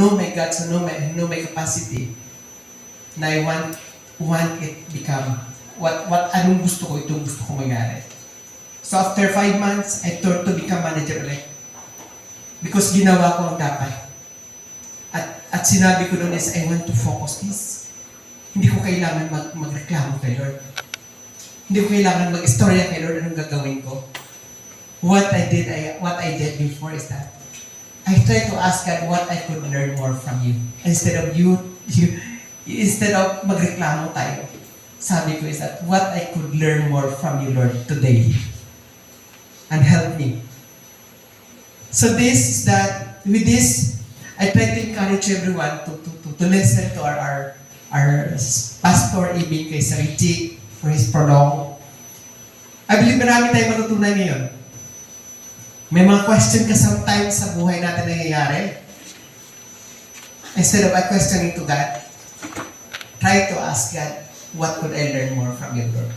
know my God, who know my capacity, na I want it become anong gusto ko, itong gusto ko mangyari. So after 5 months, I thought to become manager ulit. Because ginawa ko ang dapat. At sinabi ko noon is, I want to focus this. Hindi ko kailangan magreklamo kay Lord. Hindi ko kailangan mag-istorya kay Lord anong gagawin ko. What I did before is that I tried to ask God what I could learn more from you. Instead of magreklamo tayo. Sabi ko is that what I could learn more from you, Lord, today. And help me. So with this, I try to encourage everyone to listen to our Pastor Ibig kay Sariji for his prolong. I believe marami tayong matutunan ngayon. May mga question ka sometimes sa buhay natin nangyayari. Instead of questioning to God, try to ask God, what could I learn more from you, Lord?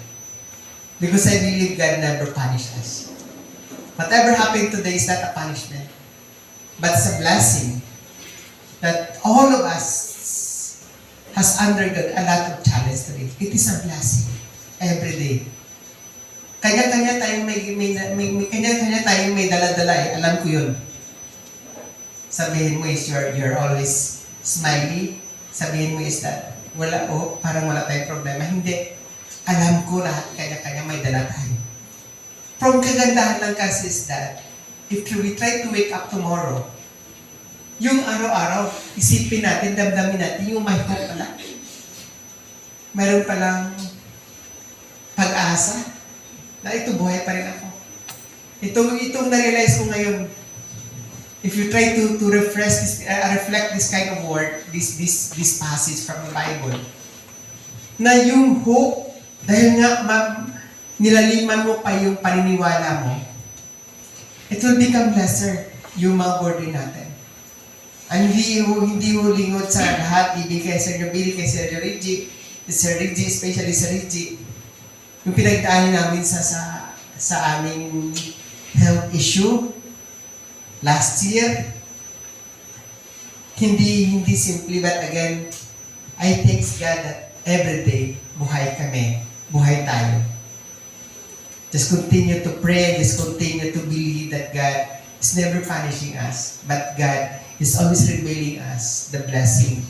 Because I believe God never punishes us. Whatever happened today is not a punishment, but it's a blessing that all of us has undergone a lot of challenge today. It is a blessing every day. Kanya-kanya tayong kanya-kanya tayong may dala-dala eh. Alam ko yun. Sabihin mo is you're always smiley. Sabihin mo is that parang wala tayong problema. Hindi. Alam ko lahat kanya-kanya may dala tayo. From kagandahan lang kasi is that if we try to wake up tomorrow, yung araw-araw, isipin natin, damdamin natin, yung may hope pala. Meron palang pag-asa na ito, buhay pa rin ako. Itong na-realize ko ngayon, if you try to reflect this kind of word, this passage from the Bible, na yung hope, dahil nga nilaliman mo pa yung paniniwala mo, it will become lesser yung mga burden natin. Hindi mo lingod sa lahat, ibigay sa Sir Billy, kay Sir Reggie, especially Sir Reggie, yung pinagdaanan namin sa aming health issue last year, hindi simply, but again, I thank God that every day, buhay kami, buhay tayo. Just continue to pray, just continue to believe that God is never punishing us, but God is always revealing us the blessing.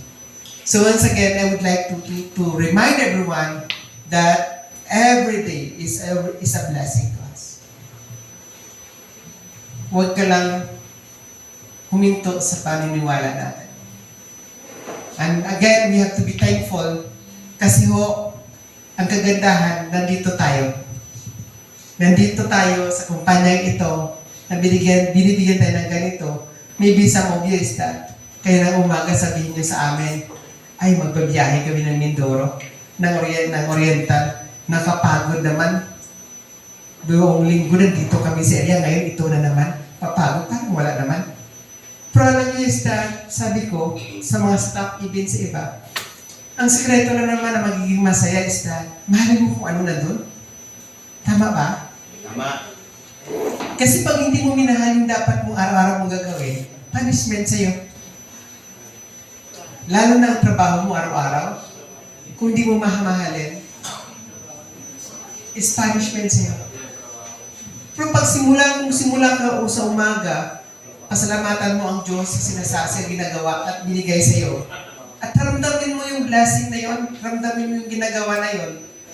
So once again, I would like to remind everyone that every day is a blessing to us. Huwag ka lang huminto sa paniniwala natin. And again, we have to be thankful kasi ang kagandahan, nandito tayo. Nandito tayo sa kumpanyang ito na binibigyan tayo ng ganito. Maybe some of you is that kaya ng umaga sabihin nyo sa amin, ay magbabiyahe kami ng Mindoro, ng Oriental, nakapagod naman. Buong linggo nandito kami sa area, ngayon ito na naman, papagod, parang wala naman. Pero alam nyo is that, sabi ko, sa mga staff, even sa iba, ang sekreto na naman na magiging masaya is that, mahalin mo kung ano na dun. Tama ba? Tama. Kasi pag hindi mo minahal yung dapat mong araw-araw mong gagawin, punishment sa'yo. Lalo na ang trabaho mo araw-araw, kung hindi mo mahamahalin, is punishment sa'yo. Pero pag simula ka sa umaga, pasalamatan mo ang Diyos sa sinasasa, ginagawa at binigay sa'yo. At ramdamin mo yung blessing na yon, ramdamin mo yung ginagawa na yon.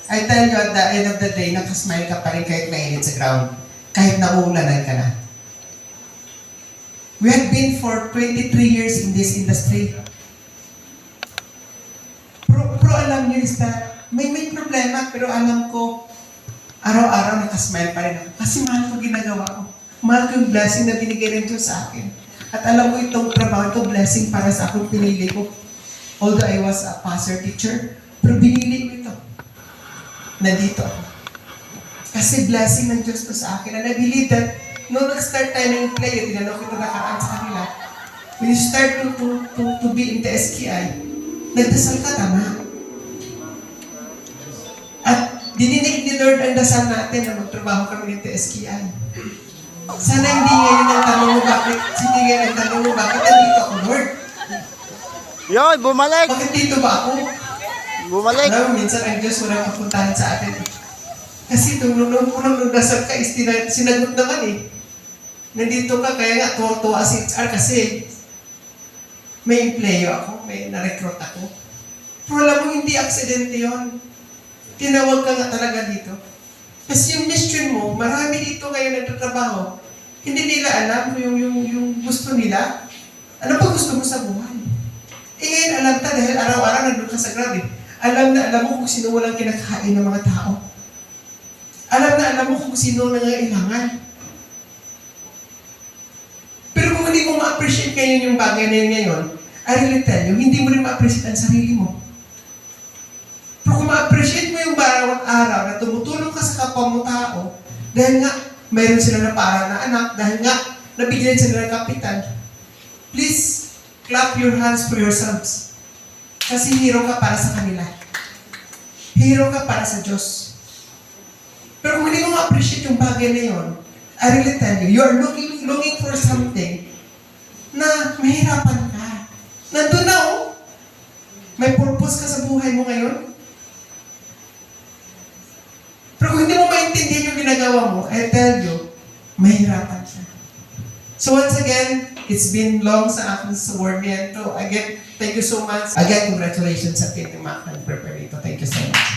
I tell you, at the end of the day, nakasmile ka pa rin kahit mainit sa ground. Kahit nauulanan ka na. We have been for 23 years in this industry. Pero alam niyo is that, may problema, pero alam ko, araw-araw nakasmile pa rin ako. Kasi mahal ko ginagawa ko. Mahal ko yung blessing na binigay ng Diyos sa akin. At alam ko itong trabaho, itong blessing para sa akong pinili ko. Although I was a pastor teacher, pero binili ko ito. Nandito ako. Kasi blessing ng Diyos to sa akin. And I believe that nung nag-start tayo ng play, tinanong ko nakaraan sa kanila, when you start to be in the SKI, nagdasal ka, tama. At dininig ni Lord ang dasal natin na magtrabaho kami ng SKI. Sana hindi ngayon ang tanong mo bakit, nandito ako, Lord. Yun, bumalik. Bakit dito ba ako? Bumalik. Alam mo, minsan ang Diyos walang kapuntahan sa atin. Kasi nung unang dasal ka, sinagot naman eh. Nandito ka, kaya nga tuwa-tuwa si HR kasi may empleyo ako, may na-recruit ako. Pero alam mo, hindi aksidente yun. Tinawag ka nga talaga dito. Kasi yung mission mo, marami dito kayo nagtatrabaho. Hindi nila alam yung gusto nila. Ano pa gusto mo sa buhay? Eh ngayon alam ta dahil araw-araw nandun ka sa Grab eh. Alam mo kung sino walang kinakain ng mga tao. Alam mo kung sino nangailangan. Pero kung hindi mo ma-appreciate ngayon yung bagay na yun ngayon, I really tell you, hindi mo rin ma-appreciate ang sarili mo. Pero kung ma-appreciate mo yung bawat araw na tumutulong ka sa kapwa mo tao, dahil nga, mayroon sila na para na anak, dahil nga, nabigyan sila ng kapital, please, clap your hands for yourselves. Kasi hero ka para sa kanila. Hero ka para sa Diyos. Pero kung hindi mo ma-appreciate yung bagay na yun, I really tell you, you are looking for something na mahirapan ka. Nandun na oh. May purpose ka sa buhay mo ngayon. Pero kung hindi mo maintindihan yung ginagawa mo, I tell you, mahirapan siya. So once again, it's been long sa akin sa Warmiento. Again, thank you so much. Again, congratulations sa team ni Mac and prepare ito. Thank you so much.